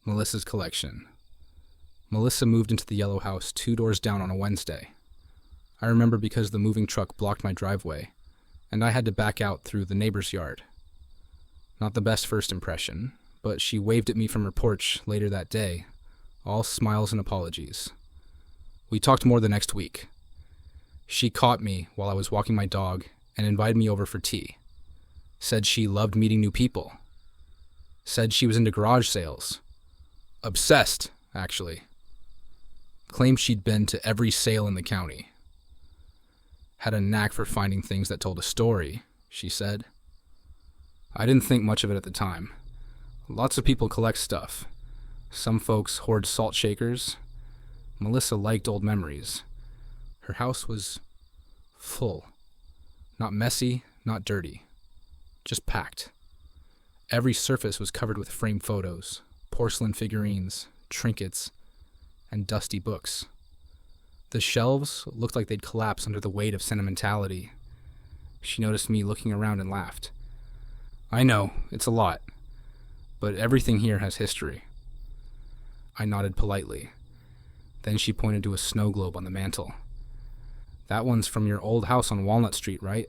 Melissa's collection. Melissa moved into the yellow house 2 doors down on a Wednesday. I remember because the moving truck blocked my driveway, and I had to back out through the neighbor's yard. Not the best first impression, but she waved at me from her porch later that day, all smiles and apologies. We talked more the next week. She caught me while I was walking my dog and invited me over for tea. Said she loved meeting new people. Said she was into garage sales. Obsessed, actually. Claimed she'd been to every sale in the county. Had a knack for finding things that told a story, she said. I didn't think much of it at the time. Lots of people collect stuff. Some folks hoard salt shakers. Melissa liked old memories. Her house was full. Not messy, not dirty. Just packed. Every surface was covered with framed photos, porcelain figurines, trinkets, and dusty books. The shelves looked like they'd collapse under the weight of sentimentality. She noticed me looking around and laughed. I know, it's a lot, but everything here has history. I nodded politely. Then she pointed to a snow globe on the mantel. That one's from your old house on Walnut Street, right?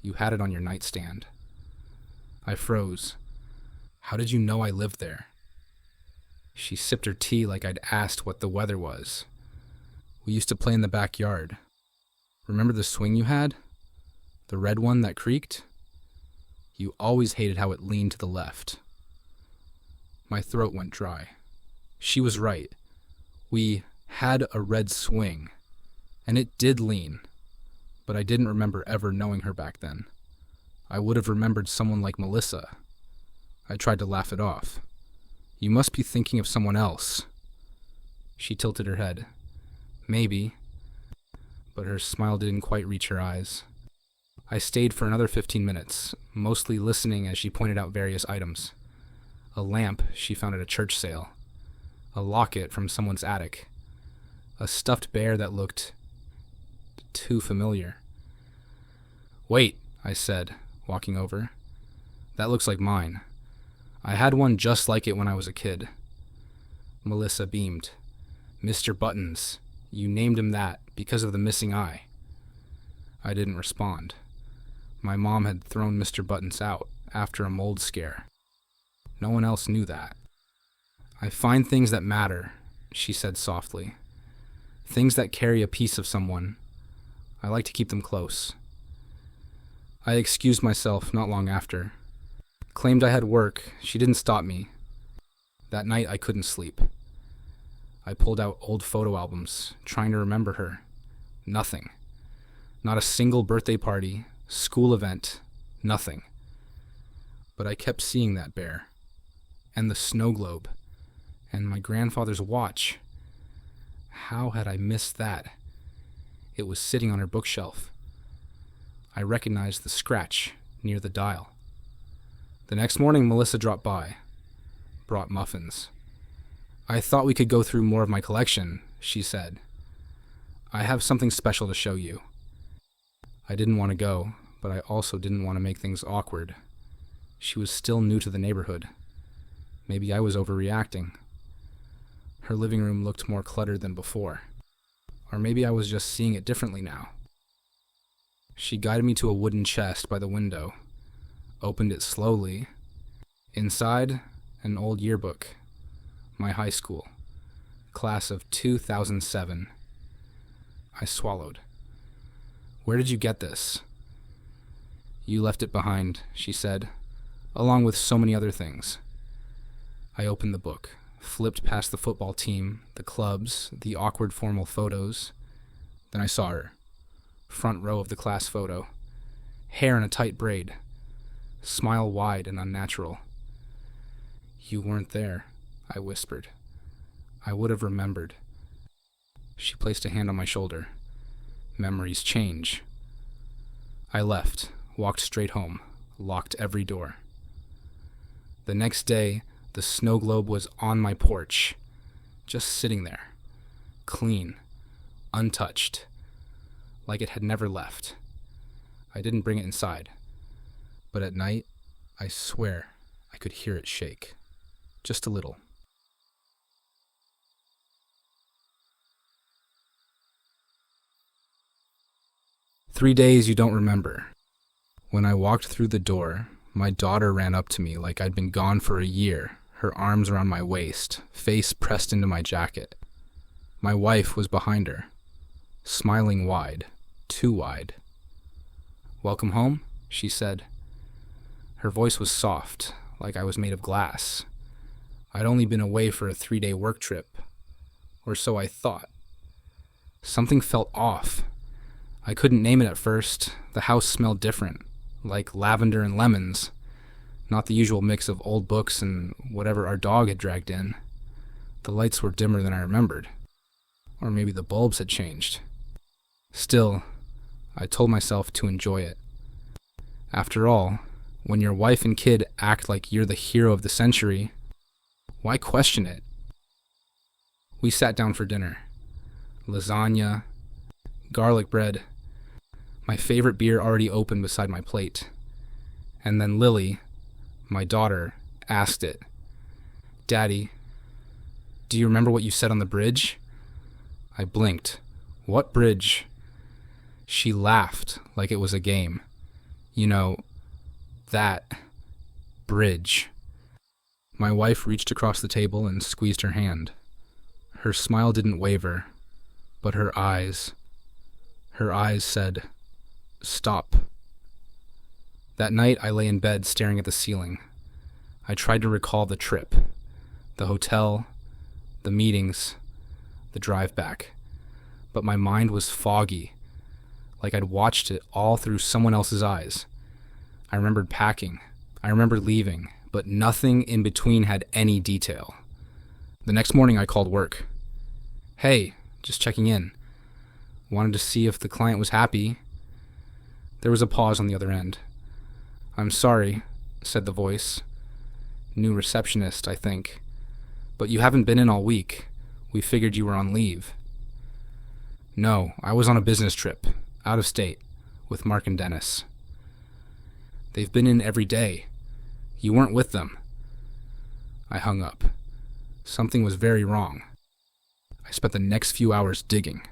You had it on your nightstand. I froze. How did you know I lived there? She sipped her tea like I'd asked what the weather was. We used to play in the backyard. Remember the swing you had? The red one that creaked? You always hated how it leaned to the left. My throat went dry. She was right. We had a red swing, and it did lean, but I didn't remember ever knowing her back then. I would have remembered someone like Melissa. I tried to laugh it off. You must be thinking of someone else. She tilted her head. Maybe, but her smile didn't quite reach her eyes. I stayed for another 15 minutes, mostly listening as she pointed out various items. A lamp she found at a church sale. A locket from someone's attic. A stuffed bear that looked too familiar. Wait, I said, walking over. That looks like mine. I had one just like it when I was a kid. Melissa beamed. Mr. Buttons. You named him that because of the missing eye. I didn't respond. My mom had thrown Mr. Buttons out after a mold scare. No one else knew that. I find things that matter, she said softly. Things that carry a piece of someone. I like to keep them close. I excused myself not long after. Claimed I had work. She didn't stop me. That night I couldn't sleep. I pulled out old photo albums, trying to remember her. Nothing. Not a single birthday party, school event, nothing. But I kept seeing that bear, and the snow globe, and my grandfather's watch. How had I missed that? It was sitting on her bookshelf. I recognized the scratch near the dial. The next morning, Melissa dropped by, brought muffins. I thought we could go through more of my collection, she said. I have something special to show you. I didn't want to go, but I also didn't want to make things awkward. She was still new to the neighborhood. Maybe I was overreacting. Her living room looked more cluttered than before. Or maybe I was just seeing it differently now. She guided me to a wooden chest by the window, opened it slowly. Inside, an old yearbook. My high school. Class of 2007. I swallowed. Where did you get this? You left it behind, she said, along with so many other things. I opened the book, flipped past the football team, the clubs, the awkward formal photos. Then I saw her. Front row of the class photo. Hair in a tight braid. Smile wide and unnatural. You weren't there, I whispered. I would have remembered. She placed a hand on my shoulder. Memories change. I left, walked straight home, locked every door. The next day, the snow globe was on my porch, just sitting there, clean, untouched, like it had never left. I didn't bring it inside, but at night, I swear I could hear it shake, just a little. 3 days you don't remember. When I walked through the door, my daughter ran up to me like I'd been gone for a year, her arms around my waist, face pressed into my jacket. My wife was behind her, smiling wide, too wide. "Welcome home," she said. Her voice was soft, like I was made of glass. I'd only been away for a 3-day work trip, or so I thought. Something felt off. I couldn't name it at first. The house smelled different, like lavender and lemons, not the usual mix of old books and whatever our dog had dragged in. The lights were dimmer than I remembered, or maybe the bulbs had changed. Still, I told myself to enjoy it. After all, when your wife and kid act like you're the hero of the century, why question it? We sat down for dinner. Lasagna, garlic bread, my favorite beer already open beside my plate. And then Lily, my daughter, asked it, "Daddy, do you remember what you said on the bridge?" I blinked. "What bridge?" She laughed like it was a game. "You know, that bridge." My wife reached across the table and squeezed her hand. Her smile didn't waver, but her eyes said, "Stop." That night I lay in bed staring at the ceiling. I tried to recall the trip, the hotel, the meetings, the drive back, but my mind was foggy, like I'd watched it all through someone else's eyes. I remembered packing, I remembered leaving, but nothing in between had any detail. The next morning I called work. "Hey, just checking in. Wanted to see if the client was happy." There was a pause on the other end. "I'm sorry," said the voice. New receptionist, I think. "But you haven't been in all week. We figured you were on leave." "No, I was on a business trip, out of state, with Mark and Dennis." "They've been in every day. You weren't with them." I hung up. Something was very wrong. I spent the next few hours digging.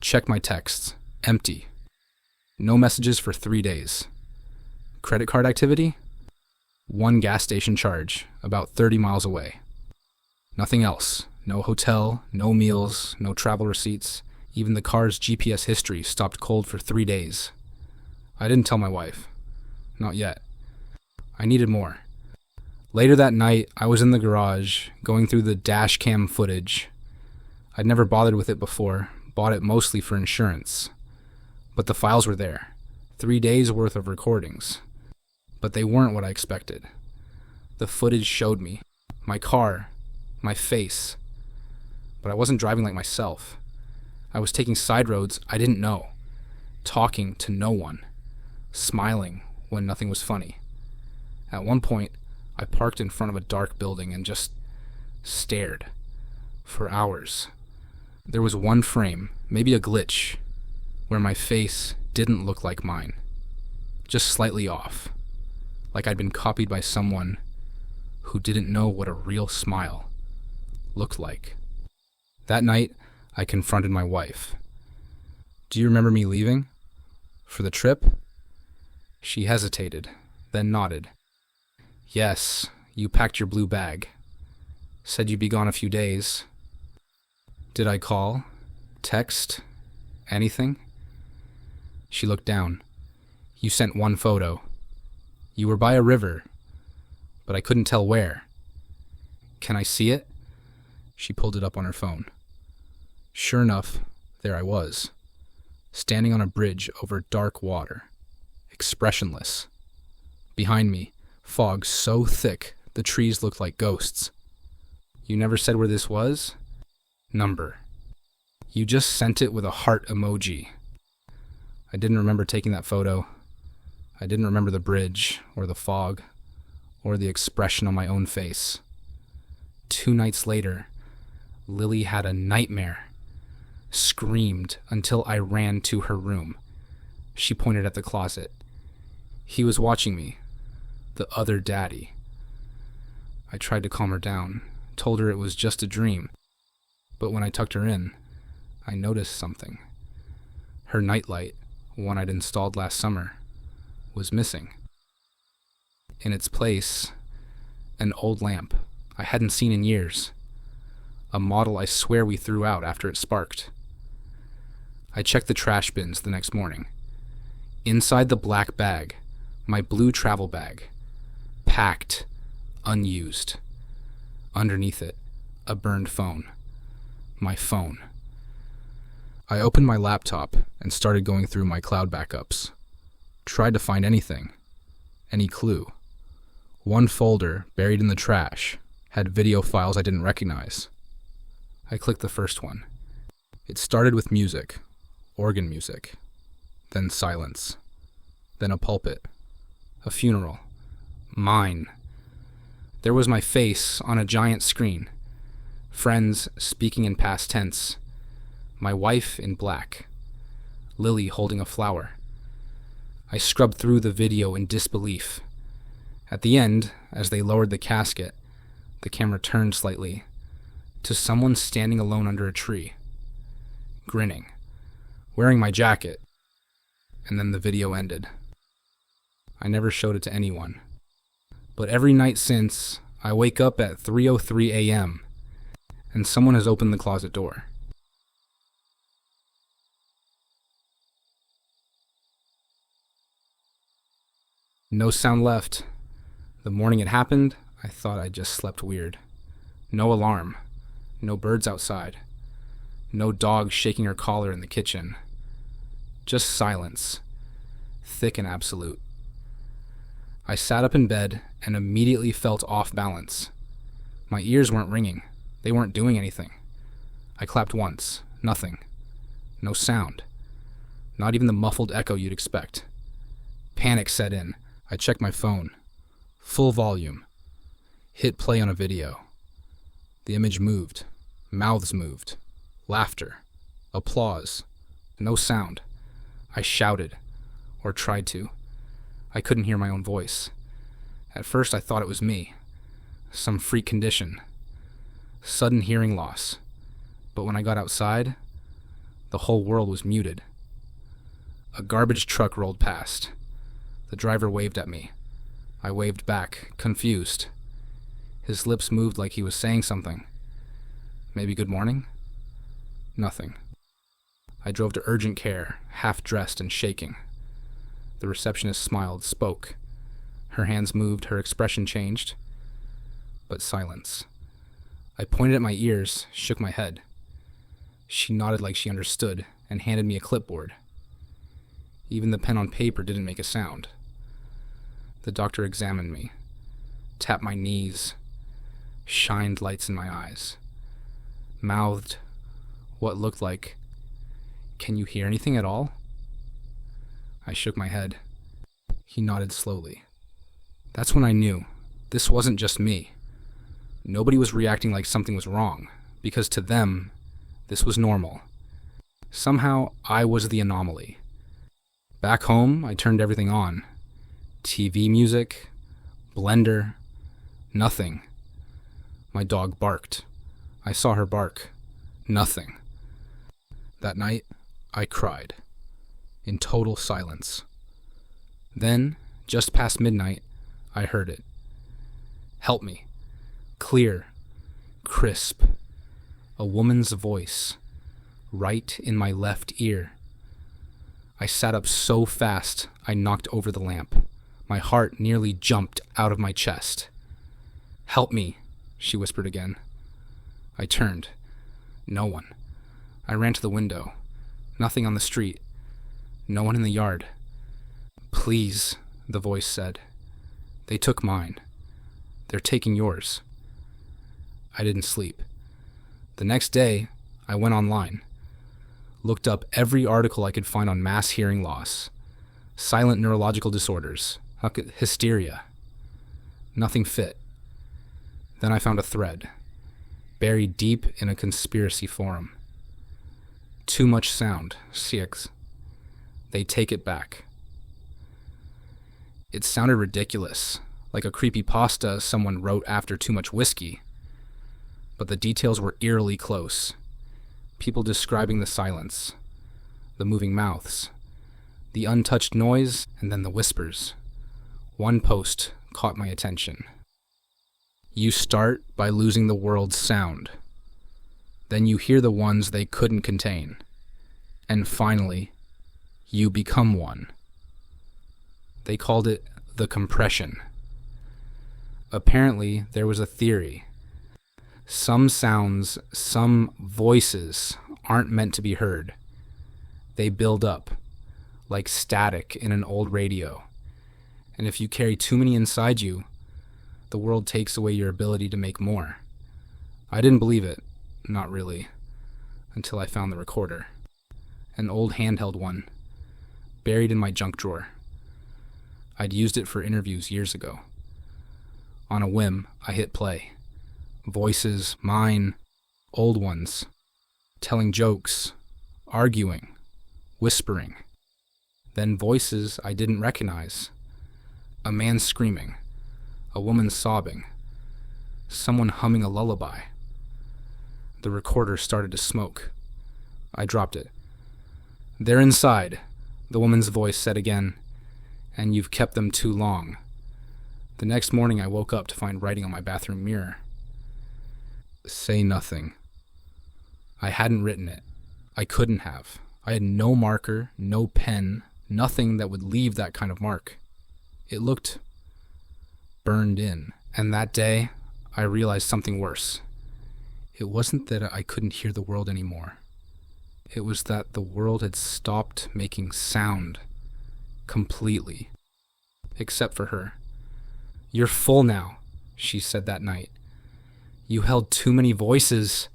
Checked my texts. Empty. No messages for 3 days. Credit card activity? One gas station charge, about 30 miles away. Nothing else. No hotel, no meals, no travel receipts. Even the car's GPS history stopped cold for 3 days. I didn't tell my wife. Not yet. I needed more. Later that night, I was in the garage, going through the dash cam footage. I'd never bothered with it before, bought it mostly for insurance. But the files were there. 3 days worth of recordings. But they weren't what I expected. The footage showed me. My car. My face. But I wasn't driving like myself. I was taking side roads I didn't know. Talking to no one. Smiling when nothing was funny. At one point, I parked in front of a dark building and just stared. For hours. There was one frame, maybe a glitch, where my face didn't look like mine. Just slightly off. Like I'd been copied by someone who didn't know what a real smile looked like. That night, I confronted my wife. "Do you remember me leaving? For the trip?" She hesitated, then nodded. "Yes, you packed your blue bag. Said you'd be gone a few days." "Did I call? Text? Anything?" She looked down. "You sent one photo. You were by a river, but I couldn't tell where. Can I see it?" She pulled it up on her phone. Sure enough, there I was, standing on a bridge over dark water, expressionless. Behind me, fog so thick the trees looked like ghosts. "You never said where this was?" "Number. You just sent it with a heart emoji." I didn't remember taking that photo. I didn't remember the bridge, or the fog, or the expression on my own face. 2 nights later, Lily had a nightmare. Screamed until I ran to her room. She pointed at the closet. He was watching me. The other daddy. I tried to calm her down, told her it was just a dream. But when I tucked her in, I noticed something. Her nightlight, one I'd installed last summer, was missing. In its place, an old lamp I hadn't seen in years, a model I swear we threw out after it sparked. I checked the trash bins the next morning. Inside the black bag, my blue travel bag, packed, unused. Underneath it, a burned phone. My phone. I opened my laptop and started going through my cloud backups. Tried to find anything, any clue. One folder, buried in the trash, had video files I didn't recognize. I clicked the first one. It started with music, organ music, then silence, then a pulpit, a funeral, mine. There was my face on a giant screen, friends speaking in past tense, my wife in black, Lily holding a flower. I scrubbed through the video in disbelief. At the end, as they lowered the casket, the camera turned slightly to someone standing alone under a tree, grinning, wearing my jacket, and then the video ended. I never showed it to anyone, but every night since, I wake up at 3:03 a.m., and someone has opened the closet door. No sound left. The morning it happened, I thought I just slept weird. No alarm. No birds outside. No dog shaking her collar in the kitchen. Just silence. Thick and absolute. I sat up in bed and immediately felt off balance. My ears weren't ringing. They weren't doing anything. I clapped once. Nothing. No sound. Not even the muffled echo you'd expect. Panic set in. I checked my phone. Full volume. Hit play on a video. The image moved. Mouths moved. Laughter. Applause. No sound. I shouted. Or tried to. I couldn't hear my own voice. At first I thought it was me. Some freak condition. Sudden hearing loss. But when I got outside, the whole world was muted. A garbage truck rolled past. The driver waved at me. I waved back, confused. His lips moved like he was saying something. Maybe good morning? Nothing. I drove to urgent care, half-dressed and shaking. The receptionist smiled, spoke. Her hands moved, her expression changed. But silence. I pointed at my ears, shook my head. She nodded like she understood and handed me a clipboard. Even the pen on paper didn't make a sound. The doctor examined me, tapped my knees, shined lights in my eyes, mouthed what looked like, "Can you hear anything at all?" I shook my head. He nodded slowly. That's when I knew this wasn't just me. Nobody was reacting like something was wrong, because to them, this was normal. Somehow, I was the anomaly. Back home, I turned everything on. TV music, blender, nothing. My dog barked. I saw her bark. Nothing. That night, I cried. In total silence. Then, just past midnight, I heard it. Help me. Clear. Crisp. A woman's voice. Right in my left ear. I sat up so fast, I knocked over the lamp. My heart nearly jumped out of my chest. "Help me," she whispered again. I turned. No one. I ran to the window. Nothing on the street. No one in the yard. "Please," the voice said. "They took mine. They're taking yours." I didn't sleep. The next day, I went online. Looked up every article I could find on mass hearing loss, silent neurological disorders, hysteria. Nothing fit. Then I found a thread, buried deep in a conspiracy forum. Too much sound, CX. They take it back. It sounded ridiculous, like a creepypasta someone wrote after too much whiskey. But the details were eerily close. People describing the silence, the moving mouths, The untouched noise, and then the whispers. One post caught my attention. You start by losing the world's sound. Then you hear the ones they couldn't contain. And finally, you become one. They called it the compression. Apparently, there was a theory. Some sounds, some voices aren't meant to be heard. They build up, like static in an old radio. And if you carry too many inside you, the world takes away your ability to make more. I didn't believe it, not really, until I found the recorder. An old handheld one, buried in my junk drawer. I'd used it for interviews years ago. On a whim, I hit play. Voices, mine, old ones, telling jokes, arguing, whispering. Then voices I didn't recognize. A man screaming, a woman sobbing, someone humming a lullaby. The recorder started to smoke. I dropped it. "They're inside," the woman's voice said again, "and you've kept them too long." The next morning I woke up to find writing on my bathroom mirror. Say nothing. I hadn't written it. I couldn't have. I had no marker, no pen, nothing that would leave that kind of mark. It looked burned in. And that day, I realized something worse. It wasn't that I couldn't hear the world anymore. It was that the world had stopped making sound completely, except for her. "You're full now," she said that night. "You held too many voices."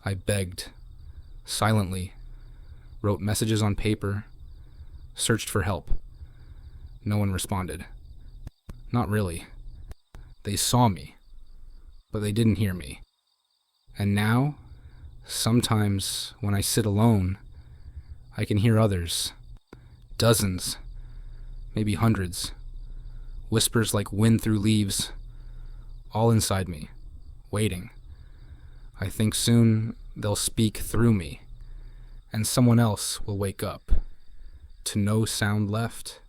I begged, silently, wrote messages on paper, searched for help. No one responded. Not really. They saw me, but they didn't hear me. And now, sometimes when I sit alone, I can hear others. Dozens, maybe hundreds. Whispers like wind through leaves, all inside me, waiting. I think soon they'll speak through me, and someone else will wake up to no sound left